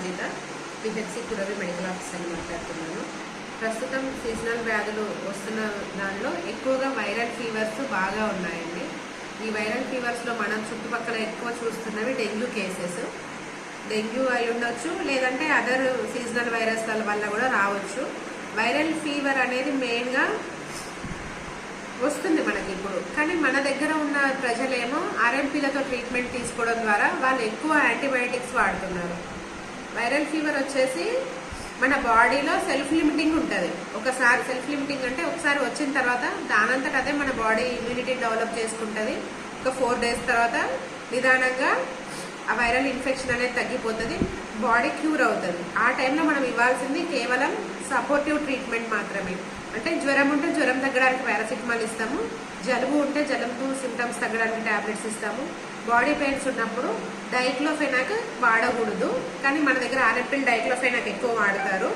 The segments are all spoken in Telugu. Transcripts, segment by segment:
సంగీత, పిహెచ్సి కురవి మెడికల్ ఆఫీసర్ని మాట్లాడుతున్నాను. ప్రస్తుతం సీజనల్ వ్యాధులు వస్తున్న దానిలో ఎక్కువగా వైరల్ ఫీవర్స్ బాగా ఉన్నాయండి. ఈ వైరల్ ఫీవర్స్లో మనం చుట్టుపక్కల ఎక్కువ చూస్తున్నవి డెంగ్యూ కేసెస్. డెంగ్యూ అయి ఉండొచ్చు, లేదంటే అదర్ సీజనల్ వైరస్ల వల్ల కూడా రావచ్చు. వైరల్ ఫీవర్ అనేది మెయిన్గా వస్తుంది మనకి ఇప్పుడు. కానీ మన దగ్గర ఉన్న ప్రజలేమో ఆర్ఎంపీలతో ట్రీట్మెంట్ తీసుకోవడం ద్వారా వాళ్ళు ఎక్కువ యాంటీబయాటిక్స్ వాడుతున్నారు. వైరల్ ఫీవర్ వచ్చేసి మన బాడీలో సెల్ఫ్ లిమిటింగ్ ఉంటుంది. ఒకసారి సెల్ఫ్ లిమిటింగ్ అంటే ఒకసారి వచ్చిన తర్వాత దానంతట అదే మన బాడీ ఇమ్యూనిటీ డెవలప్ చేసుకుంటుంది. ఒక 4 days తర్వాత నిదానంగా ఆ వైరల్ ఇన్ఫెక్షన్ అనేది తగ్గిపోతుంది, బాడీ క్యూర్ అవుతుంది. ఆ టైంలో మనం ఇవ్వాల్సింది కేవలం సపోర్టివ్ ట్రీట్మెంట్ మాత్రమే. అంటే జ్వరం ఉంటే జ్వరం తగ్గడానికి పారాసిటమాల్ ఇస్తాము, జలుబు ఉంటే జలుబు సిమ్టమ్స్ తగ్గడానికి టాబ్లెట్స్ ఇస్తాము. బాడీ పెయిన్స్ ఉన్నప్పుడు డైక్లోఫెనాక్ వాడకూడదు, కానీ మన దగ్గర ఆర్ఎంపీల్ డైక్లోఫెనాక్ ఎక్కువ వాడతారు.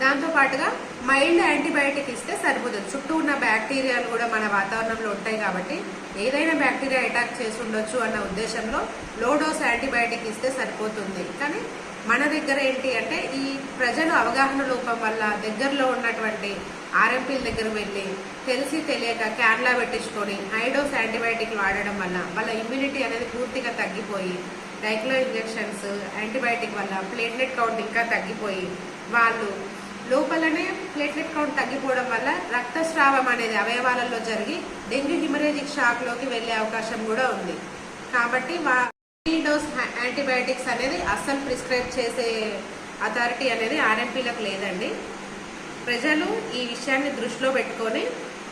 దాంతోపాటుగా మైల్డ్ యాంటీబయాటిక్ ఇస్తే సరిపోతుంది. చుట్టూ ఉన్న బ్యాక్టీరియాలు కూడా మన వాతావరణంలో ఉంటాయి కాబట్టి ఏదైనా బ్యాక్టీరియా అటాక్ చేసి ఉండొచ్చు అన్న ఉద్దేశంలో లో డోస్ యాంటీబయాటిక్ ఇస్తే సరిపోతుంది. కానీ మన దగ్గర ఏంటి అంటే ఈ ప్రజలు అవగాహన లోపం వల్ల దగ్గరలో ఉన్నటువంటి ఆర్ఎంపీల దగ్గర వెళ్ళి తెలిసి తెలియక క్యాన్లా పెట్టించుకొని హై డోస్ యాంటీబయాటిక్లు వాడడం వల్ల వాళ్ళ ఇమ్యూనిటీ అనేది పూర్తిగా తగ్గిపోయి డైక్లో ఇంజెక్షన్స్ యాంటీబయాటిక్ వల్ల ప్లేట్లెట్ కౌంట్ ఇంకా తగ్గిపోయి వాళ్ళు లోపలనే ప్లేట్లెట్ కౌంట్ తగ్గిపోవడం వల్ల రక్తస్రావం అనేది అవయవాలలో జరిగి డెంగ్యూ హిమరేజిక్ షాక్లోకి వెళ్ళే అవకాశం కూడా ఉంది. కాబట్టి డోస్ యాంటీబయాటిక్స్ అనేది అస్సలు ప్రిస్క్రైబ్ చేసే అథారిటీ అనేది ఆర్ఎంపీలకు లేదండి. ప్రజలు ఈ విషయాన్ని దృష్టిలో పెట్టుకొని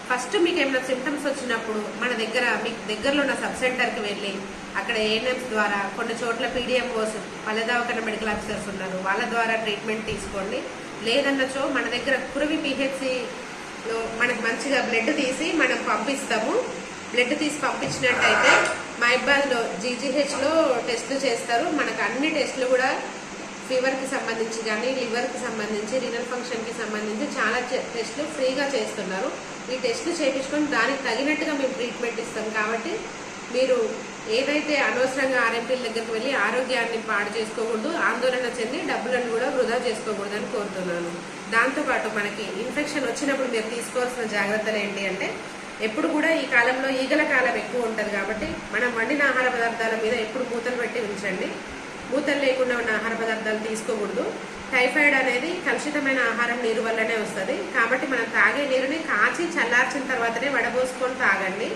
ఫస్ట్ మీకు ఏమైనా సిమ్టమ్స్ వచ్చినప్పుడు మన దగ్గర మీకు దగ్గరలో ఉన్న సబ్ సెంటర్కి వెళ్ళి అక్కడ ఏఎన్ఎంస్ ద్వారా కొన్ని చోట్ల పీడిఎంఓస్ పల్లెదవాఖాన మెడికల్ ఆఫీసర్స్ ఉన్నారు, వాళ్ళ ద్వారా ట్రీట్మెంట్ తీసుకోండి. లేదన్నచో మన దగ్గర కురవి పిహెచ్సిలో మనకు మంచిగా బ్లడ్ తీసి మనం పంపిస్తాము. బ్లడ్ తీసి పంపించినట్టయితే మైబాద్లో జీజీహెచ్లో టెస్టులు చేస్తారు. మనకు అన్ని టెస్టులు కూడా ఫీవర్కి సంబంధించి కానీ లివర్కి సంబంధించి రీనల్ ఫంక్షన్కి సంబంధించి చాలా టెస్టులు ఫ్రీగా చేస్తున్నారు. ఈ టెస్టులు చేయించుకొని దానికి తగినట్టుగా మేము ట్రీట్మెంట్ ఇస్తాం. కాబట్టి మీరు ఏదైతే అనవసరంగా ఆర్ఎంపీల దగ్గరికి వెళ్ళి ఆరోగ్యాన్ని పాడు చేసుకోకూడదు, ఆందోళన చెంది డబ్బులను కూడా వృధా చేసుకోకూడదు అని కోరుతున్నాను. దాంతోపాటు మనకి ఇన్ఫెక్షన్ వచ్చినప్పుడు మీరు తీసుకోవాల్సిన జాగ్రత్తలు ఏంటి అంటే ఎప్పుడు కూడా ఈ కాలంలో ఈగల కాలం ఎక్కువ ఉంటుంది కాబట్టి మనం వండిన ఆహార పదార్థాల మీద ఎప్పుడు మూతలు పెట్టి ఉంచండి. మూతలు లేకుండా ఉన్న ఆహార పదార్థాలు తీసుకోకూడదు. టైఫాయిడ్ అనేది కలుషితమైన ఆహారం నీరు వల్లనే వస్తుంది. కాబట్టి మనం తాగే నీరుని కాచి చల్లార్చిన తర్వాతనే వడబోసుకొని తాగండి.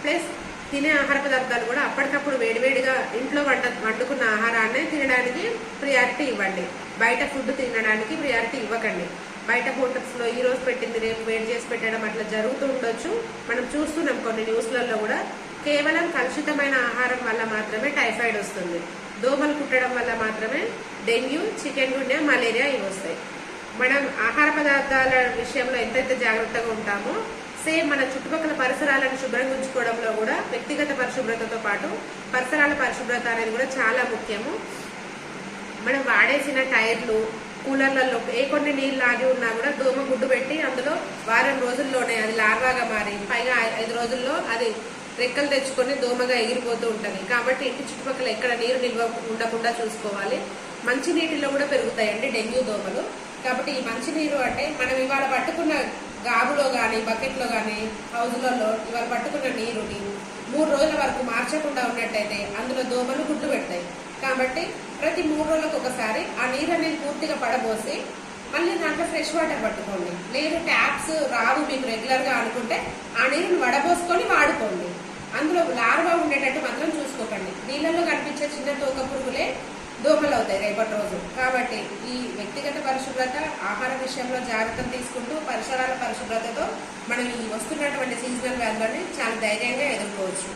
ప్లస్ తినే ఆహార పదార్థాలు కూడా అప్పటికప్పుడు వేడివేడిగా ఇంట్లో వండుకున్న ఆహారాన్ని తినడానికి ప్రియారిటీ ఇవ్వండి. బయట ఫుడ్ తినడానికి ప్రియారిటీ ఇవ్వకండి. బయట హోటల్స్లో ఈ రోజు పెట్టింది రేపు వేడి చేసి పెట్టడం అట్లా జరుగుతూ ఉండొచ్చు. మనం చూస్తున్నాం కొన్ని న్యూస్లలో కూడా. కేవలం కలుషితమైన ఆహారం వల్ల మాత్రమే టైఫాయిడ్ వస్తుంది. దోమలు కుట్టడం వల్ల మాత్రమే డెంగ్యూ, చికెన్ గున్యా, మలేరియా ఇవి వస్తాయి. మనం ఆహార పదార్థాల విషయంలో ఎంతైతే జాగ్రత్తగా ఉంటామో సేమ్ మన చుట్టుపక్కల పరిసరాలను శుభ్రంగా ఉంచుకోవడంలో కూడా వ్యక్తిగత పరిశుభ్రతతో పాటు పరిసరాల పరిశుభ్రత అనేది కూడా చాలా ముఖ్యము. మనం వాడేసిన టైర్లు, కూలర్లలో కొన్ని నీళ్ళు ఆగి ఉన్నా కూడా దోమ గుడ్డు పెట్టి అందులో వారం రోజుల్లోనే అది లార్వాగా మారి పైగా 5 రోజుల్లో అది రెక్కలు తెచ్చుకొని దోమగా ఎగిరిపోతూ ఉంటుంది. కాబట్టి ఇంటి చుట్టుపక్కల ఎక్కడ నీరు నిల్వ ఉండకుండా చూసుకోవాలి. మంచి నీటిలో కూడా పెరుగుతాయండి డెంగ్యూ దోమలు. కాబట్టి ఈ మంచినీరు అంటే మనం ఇవాళ పట్టుకున్న గాబులో కానీ బకెట్లో కానీ హౌజులలో ఇవాళ పట్టుకున్న నీరుని 3 రోజుల వరకు మార్చకుండా ఉన్నట్టయితే అందులో దోమలు గుడ్డు పెడతాయి. కాబట్టి ప్రతి 3 రోజులకు ఒకసారి ఆ నీరు అనేది పూర్తిగా పడబోసి మళ్ళీ దాంట్లో ఫ్రెష్ వాటర్ పట్టుకోండి. లేదు ట్యాప్స్ రావు మీకు రెగ్యులర్గా అనుకుంటే ఆ నీరుని వడబోసుకొని వాడుకోండి. అందులో లార్వా ఉండేటట్టు మాత్రం చూసుకోకండి. నీళ్ళల్లో కనిపించే చిన్న తోక పురుగులే దోమలు అవుతాయి రేపటి రోజు. కాబట్టి ఈ వ్యక్తిగత పరిశుభ్రత, ఆహార విషయంలో జాగ్రత్తలు తీసుకుంటూ పరిసరాల పరిశుభ్రతతో మనం ఈ వస్తున్నటువంటి సీజనల్ వ్యాధులని చాలా ధైర్యంగా ఎదుర్కోవచ్చు.